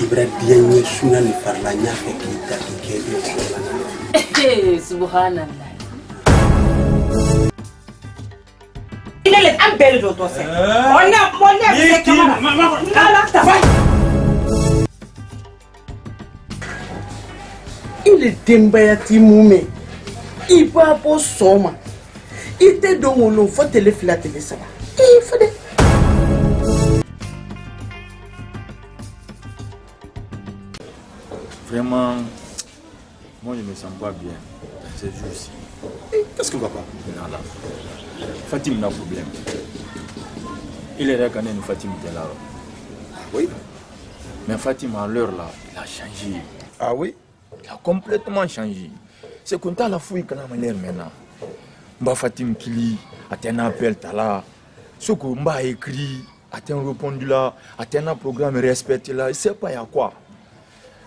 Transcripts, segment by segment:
Ibrahim Suna ni farlanya kita kike. Subhanallah. Il est un bel de toi. Il est dembayati mume. Il va pour soma. Il te donne le faut téléfiler ça. Il faut de Vraiment, moi je me sens pas bien ces jours-ci. Qu'est-ce qui ne va pas? Voilà. Fatim n'a pas de problème. Il est reconnu que Fatim était là. Oui. Mais Fatim, à l'heure là, il a changé. Ah oui? Il a complètement changé. C'est qu'on t'a la fouille quand on l'air maintenant. Mba Fatim Kili, a un appel là. Ce qu'on m'a écrit, a un répondu là, a un programme respecté là, il ne sait pas il y a quoi.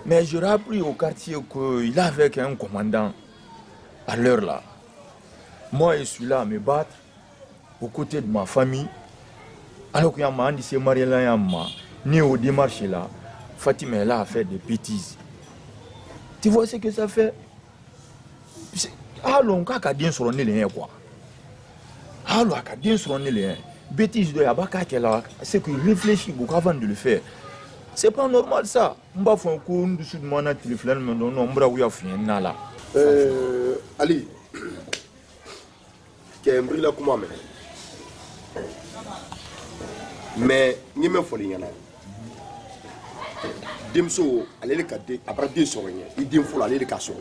Mais j'aurais appris au quartier qu'il est avec un commandant à l'heure là. Moi, je suis là à me battre aux côtés de ma famille. Alors qu'il y a un qui s'est marié là, né au démarche là. Fatima est là à faire des bêtises. Tu vois ce que ça fait? Alors, on a bien sur les quoi. Alors, on a bien sur les bêtises de Yabaka qui est là. C'est qu'il réfléchit beaucoup avant de le faire. C'est pas normal ça. On va faire un coup de mon téléphone, mais non, on va faire un là. Ali, qui est un brillant comme moi. Mais, il me faut rien. Demso, allez le cadet, après 2 soirées, il dit faut aller le casser.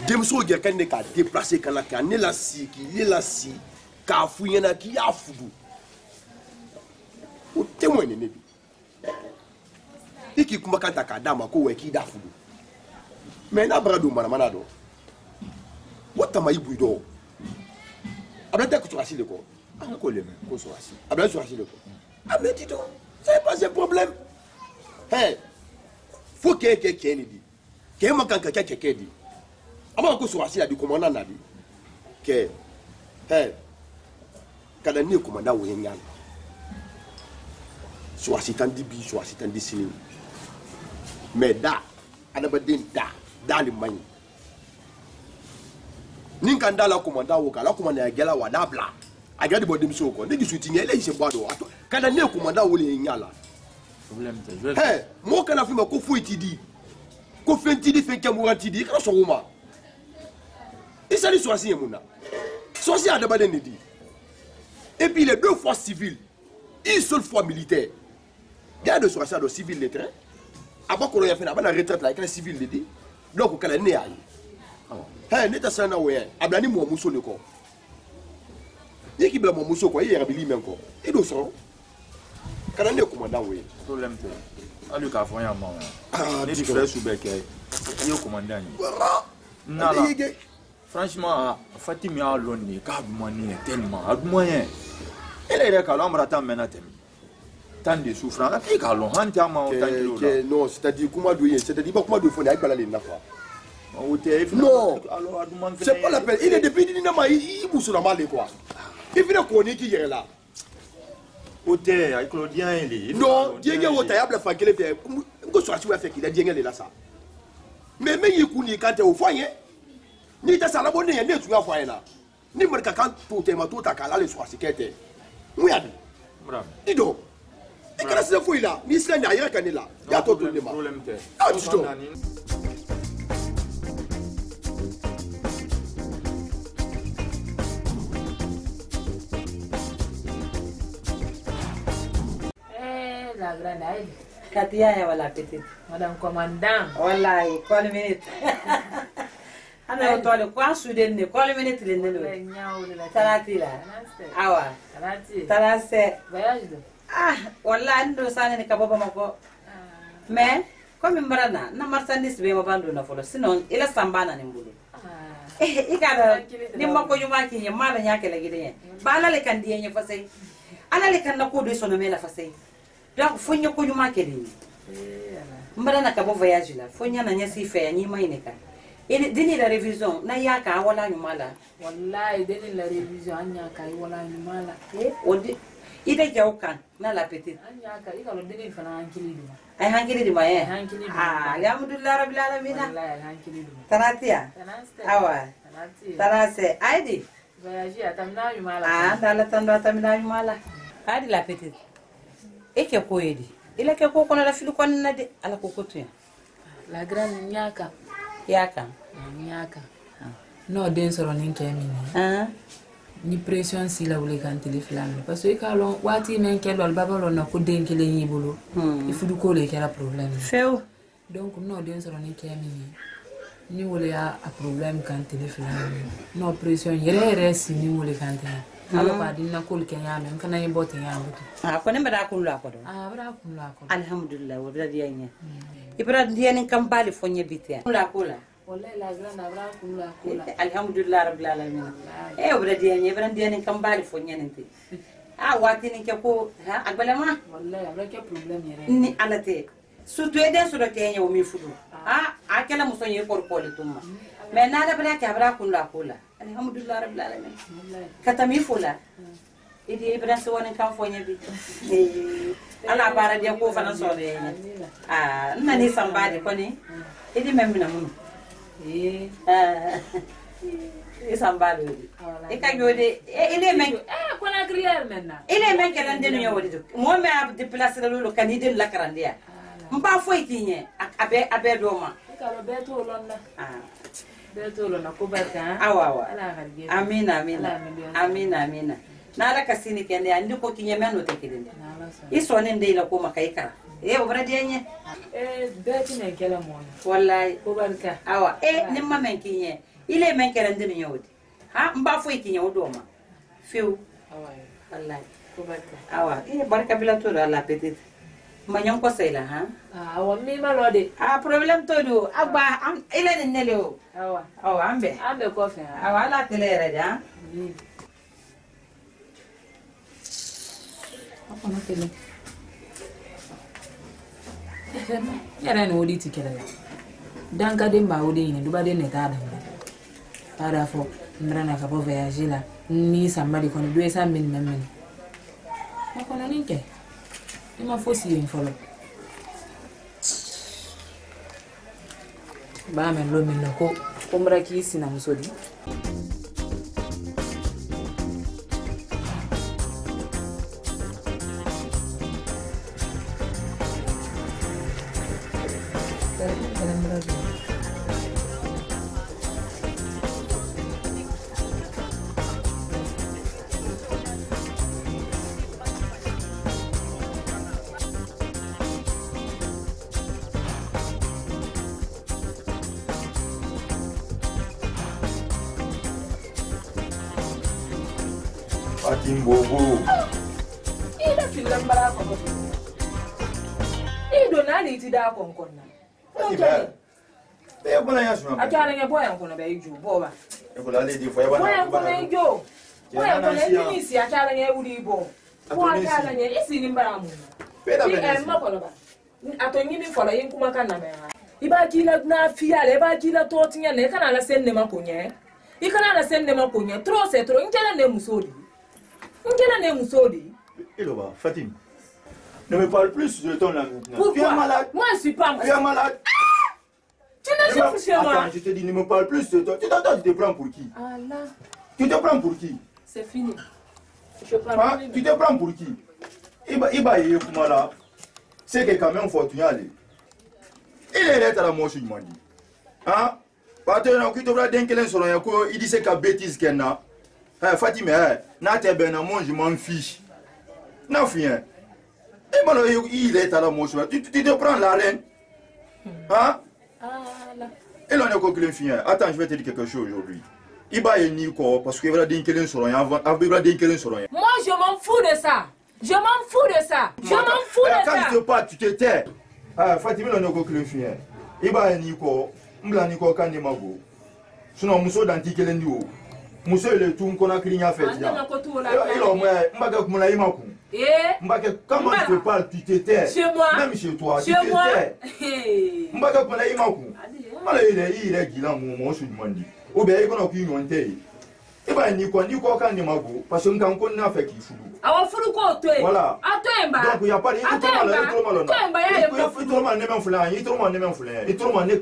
Demso, il y a quelqu'un qui a déplacé, qui est là, qui est là, qui a fouillé, qui a foutu. Ou témoin, n'est-ce pas? Iki kuma kanta kadama ko weki da fudu me na brado mana do wata mai buido abata ko surasi le ko an ko le ko surasi abata surasi le ko abeti to c'est pas un problème hey faut que quelqu'un dit que ma kan quelqu'un dit ama ko surasi la du commandant na di que hey kada ni commandant wo nyal surasi tan di bi surasi tan di sini. Mais da, adabadin da limani. Ninkanda la commanda woka, la commanda ya gela wa dabla. Agadi bodem soko, ndigi soutien ele ise boado. Kada ne commanda wole nyala. Problème c'est hey, mo kana fima ko fo itidi. Ko fentidi fenke murantidi, kana so woma. Isali soasi emuna. Soasi adabadin ne dit. Et puis les 2 fois civils, une seule fois militaire. Garde soasi do civil le train. Avant qu'on ait fait la retraite là, avec civil de dit, donc on a né à hey, n'est-ce pas ça ouais, ablani mo muso le corps. Il qui blâme mon muso quoi, il y a rabili même quoi. Et donc ça, quand on est commandant ouais. Problème c'est, à lui qu'a fait un moment. Les différents sous-becs, il est au commandant. Non, franchement, Fatima a l'onné, car moyen tellement, à moyen. Elle est là quand l'homme attend maintenant. Tant de souffrance, non, c'est-à-dire comment doit c'est-à-dire comment doit faire avec la nafa. Non, c'est pas la peine. Il est depuis il bouge sur la malle quoi. Il vient connaître qui est là. Hôtel avec Claudien il est. Non, Dieu est au table faire qu'il fait. Ngo soit tu vas faire qu'il a Dieu est là ça. Mais il connaît quand tu es au foyer. Ni ta sala bonne ni tu vas foyer là. Ni me quand tout est ma tout ta kala le soir c'est qu'était. Oui abi. Bravo. Dis donc. Et quand c'est fouille là, ni cela n'a rien qu'à là. Il y a tout le problème. Ah, tu vois. La grande aide. Katia ya wala petite. Madame commandant. Wallahi, quelle minute. Ana utole kwa Sweden ne, quelle minute le nelo. Tarati la. Awa. Tarase. Voyage de. Ah, wallahi ndo sana ni kababa mako. Mais comme mbarana na marchandise be mabando na folo sinon ila sambana ni mbulu. Ikada ni mako yuma ki mala nyake la gide. Bala le kan diye fasai. Ala le kan na ko do sono mela fasai. Donc fonyo ko yuma ke ni. Mbarana kabo voyage la. Fonya na nyasi fe ni maine ka. Et dini la révision na yaka wala nyumala. Wallahi dini la révision anya kai wala nyumala. Odi ide jaukan na la petite anya ka ika lo deni fana hankili duma ay hankili di maye hankili duma alhamdulillah rabbil alamin wallahi hankili duma tanatia awa tanase aidi voyage atamna yumala dala tando atamna yumala adi la petite eke koyedi ile ke ko kono la filu kon na de ala ko kotu la grande nyaka yaka no den soro nin kemi ni pression si la wule kan téléphone parce que ka lon wati men ke dol babalo na ko den kele yibulu il faut du ko le kera problème feu donc no den soro nin kemi ni wule a problème kan téléphone no pression yere si ni wule kan téléphone ala ba dinna ko le kenya men kana yibote yambuto ko ne mbada ko la ko do bra ko la ko alhamdulillah wa bra dianya ibra diani kambali fonye bite la ko la wallahi la grande abra kula alhamdulillah rabbil alamin obra diani kambali fonye nti wati ni ke ko agbalama wallahi abra ke problème yere ni alate surtout eden sur kenya o mi fudu akela musonye ko ko le tumma mais na da bra ke abra kula alhamdulillah rabbil alamin katami fula idi ibra so woni kan fonye bi ala bara dia ko fana so de nani sambadi ko ni idi memina mun sambadi ikajode ile men ko na crier menna ile men kala ndenu yodi mo me ab déplacer lolu kanide la karandia mba foitinye abe doma ikalo beto lonna beto lonna ko barka awa amina nala kasini kende andi ko kinyemeno tekidinde iso ne ndela ko makaika obra dienye beti ne kala mona wallahi ko barka awa nimma men kinye ile men kala ndini nyodi mba fo ikinye odoma fiu wallahi ko barka awa barka bila to la petite manyon ko sela awa mi malode problem to do agba ile ne nele o awa ambe ko fe awa la telere ja Ono tele. Yara no odi tikela. Danka de mba odi ni duba de netada. Para fo mrana ka po voyager la. Ni somebody kono do esa min men. Ma kono ninke. E ma fosi yin folo. Ba men lo min ko mra ki sina musodi. Fatim Bobo. Ida filan bara ko ko. Ido na ni ti da kon kon na. Fatim. Be ko na yasu na. Akara nge boyan ko na be ju bo ba. E ko la le di fo ya ba na. Boyan ko na jo. Boyan ko na ni si akara nge uri bo. Bo akara nge isi ni mbara mu. Be da be. Ni ma ko na ba. Atonyi ni fola yin kuma kan na me. Iba kila na fiya le ba kila to tinya ne kana la sen ne ma ko nye. Ikana la sen ne ma ko nye. Trop c'est trop. Ngela ne musodi. Ngela ne musodi. Eloba, Fatim, ne me parle plus de ton ami. Pourquoi? Tu es malade. Moi, je suis pas malade. Tu es malade. Tu n'as jamais fait moi. Attends, je te dis, ne me parle plus de toi. Tu t'entends, tu te prends pour qui? Ah là. Tu te prends pour qui? C'est fini. Je prends Tu te prends pour qui? Iba y est là. C'est que quand même, il faut tu y aller. Il est là à la moche, il m'a dit. Hein? Parce que tu devras dire qu'il sur un coup, il dit c'est qu'à bêtise qu'il y a. Fatim, n'a te ben moi je m'en fiche. Non, fien. Et bon, il est à la moche. Tu te prends la reine. Hein? Ah là. Et l'on est conclu fien. Attends, je vais te dire quelque chose aujourd'hui. Il va y Nico parce qu'il va dire qu'il est sur un. Moi, je m'en fous de ça. Je m'en fous de ça. Je m'en fous de ça. Quand tu te parles, tu te tais. Fatim, l'on est conclu fien. Il va y Nico. M'bla Nico quand il m'a go. Sinon, Mousso d'antique est l'enduo. Monsieur le tout qu'on a crié à faire. Il a moi, comment tu te parles, tu te tais. Chez moi. Même chez toi, tu te tais. Il est guilant, mon je demande. Ou bien il y a une montagne. Et bien, ni quoi quand il m'a go, parce que quand on a fait qu'il fout. awa furu ko to e voilà ato emba donc il y a pas il to emba ya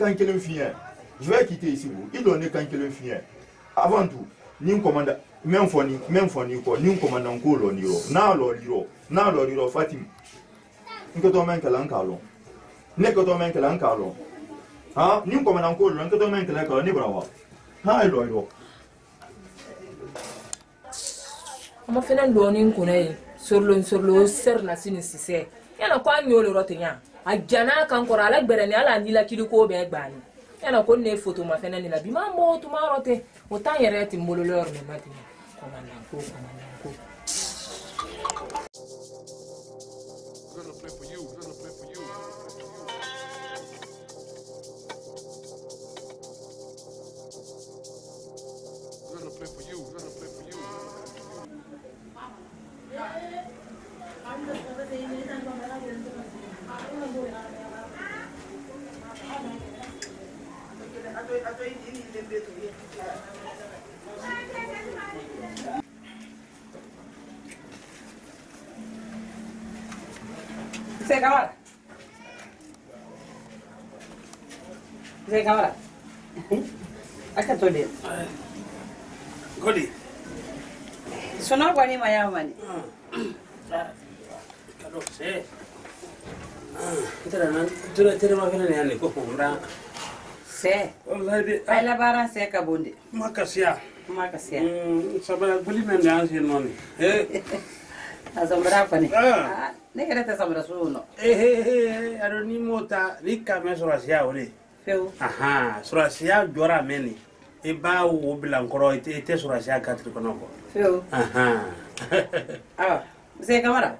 il ne je vais quitter ici il donne quand quel fien avant tout ni commande même foni ko ni commandant ko lo liro na lo liro Fatim nkoto men kala nkalo ne ko to men kala nkalo ha ni commandant ko lo nkoto men kala ko ni brawa ha lo ama fena ndoni nkune sorlo ser na sinisise yana kwa nyolo rotinya ajana kan kora ala gbereni ala ndila kili ko be gbani yana ko ne photo ma fena ni la bi ma mo to ma rote o tan yere ti mbololor ne mati ko Zé Camara. Acha tô dentro. Godi. Sono agora nem mais mani. Kalau saya, kita dah tidak makan ni ane kok umrah. Sé. Wallahi de. Ai labaran sé kabonde. Makasih. Sabar beli mendan sih noni. Asombra pani. Ne kere te sombra suno. Ado ni mota ni kame surasia ole. Feu. Aha, surasia jora meni. Iba wo bilang koro ite surasia katri konoko. Feu. Aha. Zé Camara.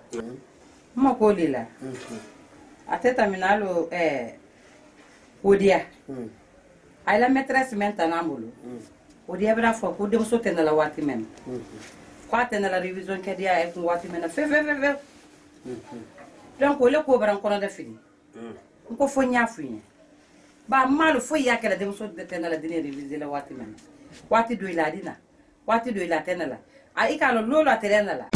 Mo ko lila. Ateta minalo Odia. Ai la maîtresse maintenant bolo. Odia bra fo ko dem so tenala wati men. Kwa tenala revision ke dia e ko wati men. Fe. Donc ole ko bran kono da fini. Ko fo nya funya. Ba malu fo ya kala dem so tenala dine revision la wati men. Wati do ila dina. Wati do ila tenala. Ai ka lo lolo atenala.